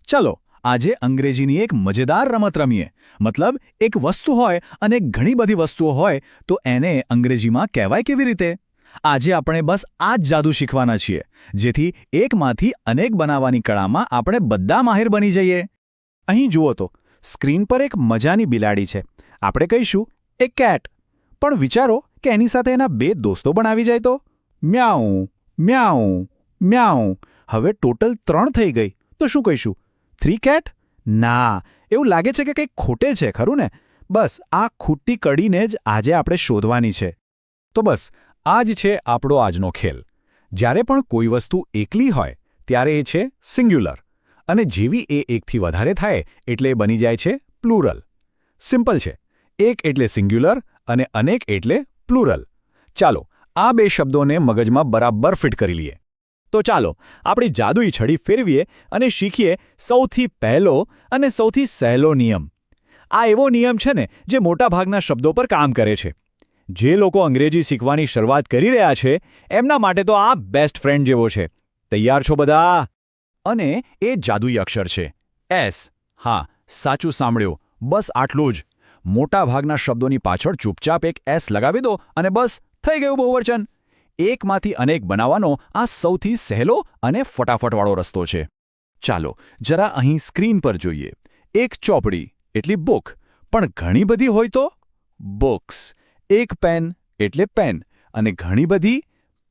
ચલો આજે અંગ્રેજીની એક મજેદાર રમત રમીએ. મતલબ એક વસ્તુ હોય અને ઘણી બધી વસ્તુઓ હોય તો એને અંગ્રેજીમાં કહેવાય કેવી રીતે? આજે આપણે બસ આ જ જાદુ શીખવાના છીએ, જેથી એકમાંથી અનેક બનાવવાની કળામાં આપણે બધા માહિર બની જઈએ. અહીં જુઓ તો સ્ક્રીન પર એક મજાની બિલાડી છે. આપણે કહીશું એ કેટ. પણ વિચારો કે એની સાથે એના બે દોસ્તો પણ આવી જાય તો? મ્યાઉ મ્યાઉ મ્યાઉ. હવે ટોટલ 3 થઈ ગઈ તો શું કહીશું? 3 કેટ? ના, એવું લાગે છે કે કંઈક ખોટે છે, ખરું ને? બસ આ ખૂટતી કડીને જ આજે આપણે શોધવાની છે. તો બસ આ જ છે આપણો આજનો ખેલ. જ્યારે પણ કોઈ વસ્તુ એકલી હોય ત્યારે એ છે સિંગ્યુલર, અને જેવી એ એકથી વધારે થાય એટલે એ બની જાય છે પ્લુરલ. સિમ્પલ છે. એક એટલે સિંગ્યુલર અને અનેક એટલે પ્લુરલ. ચાલો આ બે શબ્દોને મગજમાં બરાબર ફિટ કરી લઈએ. તો ચાલો આપણી જાદુઈ છડી ફેરવીએ અને શીખીએ સૌથી પહેલો અને સૌથી સહેલો નિયમ. આ એવો નિયમ છે ને જે મોટાભાગના શબ્દો પર કામ કરે છે. જે લોકો અંગ્રેજી શીખવાની શરૂઆત કરી રહ્યા છે એમના માટે તો આ બેસ્ટ ફ્રેન્ડ જેવો છે. તૈયાર છો બધા? અને એ જાદુઈ અક્ષર છે એસ. હા, સાચું સાંભળ્યું, બસ આટલું જ. મોટાભાગના શબ્દોની પાછળ ચૂપચાપ એક એસ લગાવી દો અને બસ થઈ ગયું બહુવચન. એકમાંથી અનેક બનાવવાનો આ સૌથી સહેલો અને ફટાફટવાળો રસ્તો છે. ચાલો જરા અહીં સ્ક્રીન પર જોઈએ. એક ચોપડી એટલી બુક, પણ ઘણી બધી હોય તો બુક્સ. એક પેન એટલે પેન, અને ઘણી બધી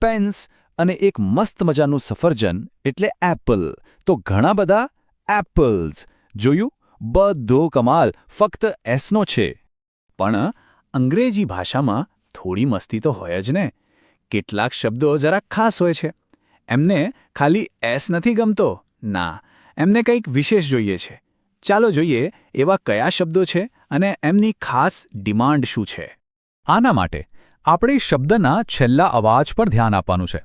પેન્સ. અને એક મસ્ત મજાનું સફરજન એટલે એપલ, તો ઘણા બધા એપલ્સ. જોયું? બધો કમાલ ફક્ત એસનો છે. પણ અંગ્રેજી ભાષામાં થોડી મસ્તી તો હોય જ ને. કેટલાક શબ્દો જરા ખાસ હોય છે. એમને ખાલી એસ નથી ગમતો. ના, એમને કંઈક વિશેષ જોઈએ છે. ચાલો જોઈએ એવા કયા શબ્દો છે અને એમની ખાસ ડિમાન્ડ શું છે. આના માટે આપણે શબ્દના છેલ્લા અવાજ પર ધ્યાન આપવાનું છે.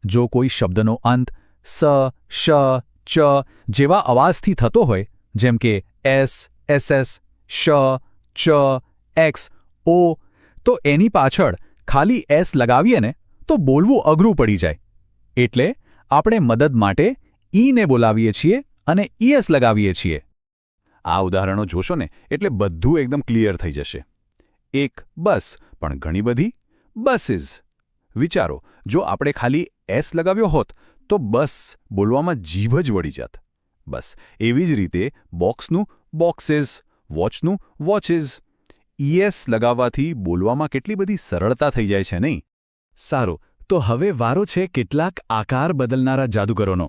જો કોઈ શબ્દનો અંત સ, શ, ચ જેવા અવાજથી થતો હોય, જેમ કે એસ, એસએસ, શ, ચ, એક્સ, ઓ, તો એની પાછળ ખાલી એસ લાવીએ ને તો બોલવું અઘરું પડી જાય. એટલે આપણે મદદ માટે ઈને બોલાવીએ છીએ અને ઈએસ લગાવીએ છીએ. આ ઉદાહરણો જોશો ને એટલે બધું એકદમ ક્લિયર થઈ જશે. એક બસ, પણ ઘણી બધી બસીસ. વિચારો, જો આપણે ખાલી એસ લગાવ્યો હોત તો બસ બોલવામાં જીભ જ વળી જાત. બસ એવી જ રીતે બોક્સનું બોક્સીસ, વોચનું વોચીસ. ઈએસ લગાવવાથી બોલવામાં કેટલી બધી સરળતા થઈ જાય છે નહીં? સારું, તો હવે વારો છે કેટલાક આકાર બદલનારા જાદુગરોનો.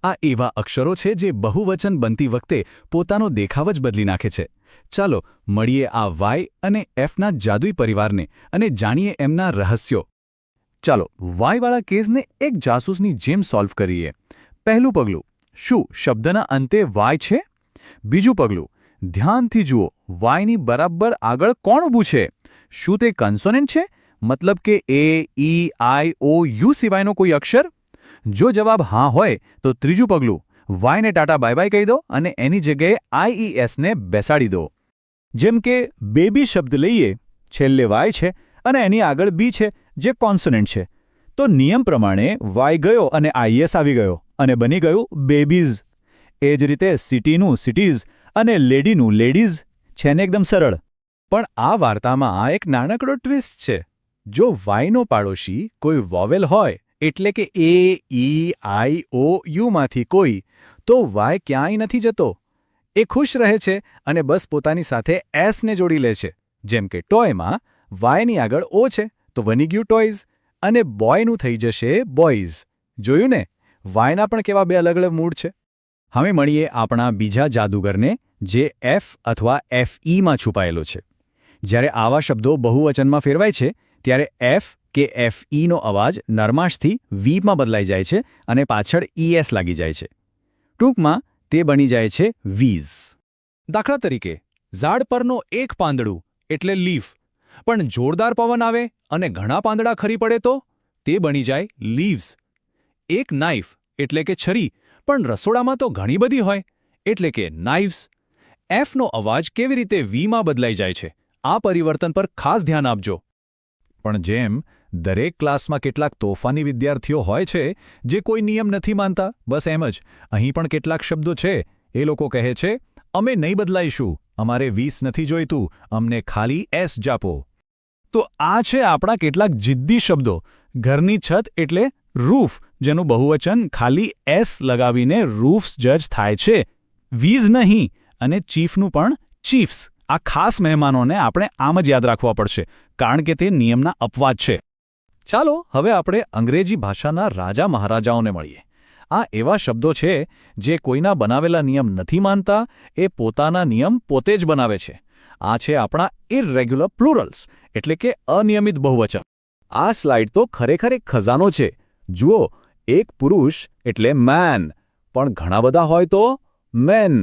આ એવા અક્ષરો છે જે બહુવચન બનતી વખતે પોતાનો દેખાવ જ બદલી નાખે છે. ચાલો મળીએ આ વાય અને એફના જાદુઈ પરિવારને અને જાણીએ એમના રહસ્યો. ચાલો વાયવાળા કેસને એક જાસૂસની જેમ સોલ્વ કરીએ. પહેલું પગલું, શું શબ્દના અંતે વાય છે? બીજું પગલું, ધ્યાનથી જુઓ, વાયની બરાબર આગળ કોણ ઊભું છે? શું તે કન્સોનન્ટ છે? મતલબ કે એ, ઈ, આઈ, ઓ, યુ સિવાયનો કોઈ અક્ષર? જો જવાબ હા હોય તો ત્રીજું પગલું, વાયને ટાટા બાય બાય કહી દો અને એની જગ્યાએ આઈઈએસને બેસાડી દો. જેમ કે બેબી શબ્દ લઈએ, છેલ્લે વાય છે અને એની આગળ બી છે જે કોન્સોનન્ટ છે. તો નિયમ પ્રમાણે વાય ગયો અને આઈએસ આવી ગયો અને બની ગયું બેબીઝ. એ જ રીતે સિટીનું સિટીઝ અને લેડીનું લેડીઝ. છે ને એકદમ સરળ? પણ આ વાર્તામાં આ એક નાનકડો ટ્વિસ્ટ છે. જો વાયનો પાડોશી કોઈ વોવેલ હોય, એટલે કે એ, ઈ, આઈ, ઓ, યુમાંથી કોઈ, તો વાય ક્યાંય નથી જતો. એ ખુશ રહે છે અને બસ પોતાની સાથે એસને જોડી લે છે. જેમ કે ટોયમાં વાયની આગળ ઓ છે તો બની ગયું ટોયઝ, અને બોયનું થઈ જશે બોયઝ. જોયું ને? વાયના પણ કેવા બે અલગ અલગ મૂડ છે. હવે મળીએ આપણા બીજા જાદુગરને, જે એફ અથવા એફઈમાં છુપાયેલો છે. જ્યારે આવા શબ્દો બહુવચનમાં ફેરવાય છે ત્યારે એફ કે એફઈનો અવાજ નરમાશથી વીમાં બદલાઈ જાય છે અને પાછળ ઈએસ લાગી જાય છે. ટૂંકમાં તે બની જાય છે વીઝ. દાખલા તરીકે ઝાડ પરનો એક પાંદડું એટલે લીફ, પણ જોરદાર પવન આવે અને ઘણા પાંદડા ખરી પડે તો તે બની જાય લીવ્સ. એક નાઇફ એટલે કે છરી, પણ રસોડામાં તો ઘણી બધી હોય એટલે કે નાઇવ્સ. એફનો અવાજ કેવી રીતે વીમાં બદલાઈ જાય છે, આ પરિવર્તન પર ખાસ ધ્યાન આપજો. પણ જેમ દરેક ક્લાસમાં કેટલાક તોફાની વિદ્યાર્થીઓ હોય છે જે કોઈ નિયમ નથી માનતા, બસ એમ જ અહીં પણ કેટલાક શબ્દો છે એ લોકો કહે છે, અમે નહીં બદલાઈશું, અમારે 20 નથી જોઈતું, અમને ખાલી એસ જ આપો. તો આ છે આપણા કેટલાક જિદ્દી શબ્દો. ઘરની છત એટલે રૂફ, જેનું બહુવચન ખાલી એસ લગાવીને રૂફ્સ જ થાય છે. વીઝ નહીં, અને ચીફનું પણ ચીફ્સ. આ ખાસ મહેમાનોને આપણે આમ જ યાદ રાખવા પડશે, કારણ કે તે નિયમના અપવાદ છે. ચાલો હવે આપણે અંગ્રેજી ભાષાના રાજા મહારાજાઓને મળીએ. આ એવા શબ્દો છે જે કોઈના બનાવેલા નિયમ નથી માનતા, એ પોતાના નિયમ પોતે જ બનાવે છે. આ છે આપણા ઇરરેગ્યુલર પ્લુરલ્સ, એટલે કે અનિયમિત બહુવચન. આ સ્લાઇડ તો ખરેખર એક ખજાનો છે. જુઓ, એક પુરુષ એટલે મેન, પણ ઘણા બધા હોય તો મેન.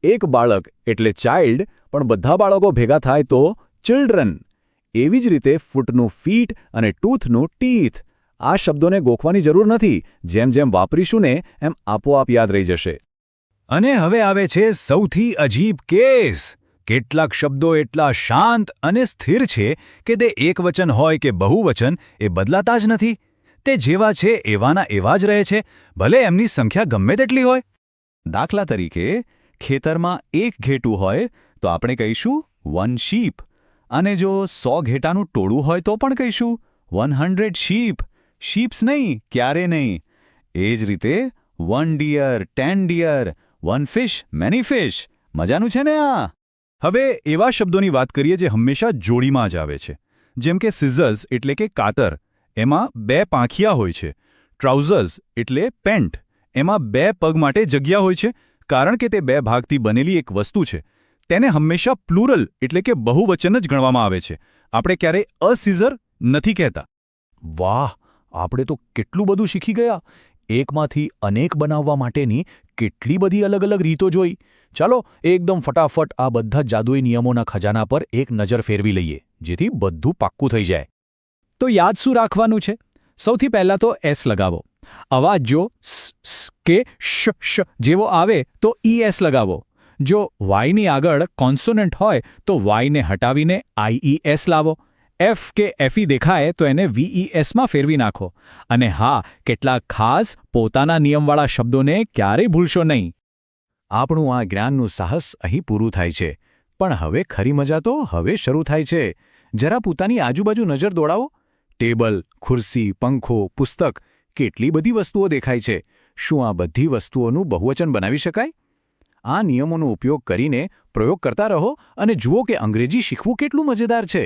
એક બાળક એટલે ચાઇલ્ડ, પણ બધા બાળકો ભેગા થાય તો ચિલ્ડ્રન. એવી જ રીતે ફૂટનું ફીટ અને ટૂથનું ટીથ. આ શબ્દોને ગોખવાની જરૂર નથી, જેમ જેમ વાપરીશું ને એમ આપોઆપ યાદ રહી જશે. અને હવે આવે છે સૌથી અજીબ કેસ. કેટલાક શબ્દો એટલા શાંત અને સ્થિર છે કે તે એકવચન હોય કે બહુવચન એ બદલાતા જ નથી. તે જેવા છે એવાના એવા જ રહે છે, ભલે એમની સંખ્યા ગમે તેટલી હોય. દાખલા તરીકે, ખેતરમાં એક ઘેટું હોય તો આપણે કહીશું 1 શીપ, અને જો 100 ઘેટાનું ટોળું હોય તો પણ કહીશું 100 શીપ. શીપ્સ નહીં, ક્યારે નહીં. એ જ રીતે 1 deer, 10 deer, 1 fish, many fish. મજાનું છે ને આ? હવે એવા શબ્દોની વાત કરીએ જે હંમેશા જોડીમાં જ આવે છે. જેમ કે સિઝર્સ એટલે કે કાતર, એમાં 2 પાંખિયા હોય છે. ટ્રાઉઝર્સ એટલે પેન્ટ, એમાં 2 પગ માટે જગ્યા હોય છે, કારણ કે તે 2 ભાગથી બનેલી એક વસ્તુ છે. તેને હંમેશા પ્લુરલ એટલે કે બહુવચન જ ગણવામાં આવે છે. આપણે ક્યારેય અ સિઝર નથી કહેતા. વાહ, આપણે તો કેટલું બધું શીખી ગયા. એકમાંથી અનેક બનાવવા માટેની કેટલી બધી અલગ અલગ રીતો જોઈ. ચાલો એકદમ ફટાફટ આ બધા જાદુઈ નિયમોના ખજાના પર એક નજર ફેરવી લઈએ, જેથી બધું પાક્કું થઈ જાય. તો યાદ શું રાખવાનું છે? સૌથી પહેલાં તો એસ લગાવો. અવાજ જો સ સ કે શ શ જેવો આવે તો ઈએસ લગાવો. જો વાયની આગળ કોન્સોનન્ટ હોય તો વાયને હટાવીને આઈઈએસ લાવો. એફ કે એફઈ દેખાય તો એને વીઈએસમાં ફેરવી નાખો. અને હા, કેટલાક ખાસ પોતાના નિયમવાળા શબ્દોને ક્યારેય ભૂલશો નહીં. આપણું આ જ્ઞાનનું સાહસ અહીં પૂરું થાય છે. પણ હવે ખરી મજા તો હવે શરૂ થાય છે. જરા પોતાની આજુબાજુ નજર દોડાવો. ટેબલ, ખુરશી, પંખો, પુસ્તક, કેટલી બધી વસ્તુઓ દેખાય છે. શું આ બધી વસ્તુઓનું બહુવચન બનાવી શકાય? આ નિયમોનો ઉપયોગ કરીને પ્રયોગ કરતા રહો અને જુઓ કે અંગ્રેજી શીખવું કેટલું મજેદાર છે.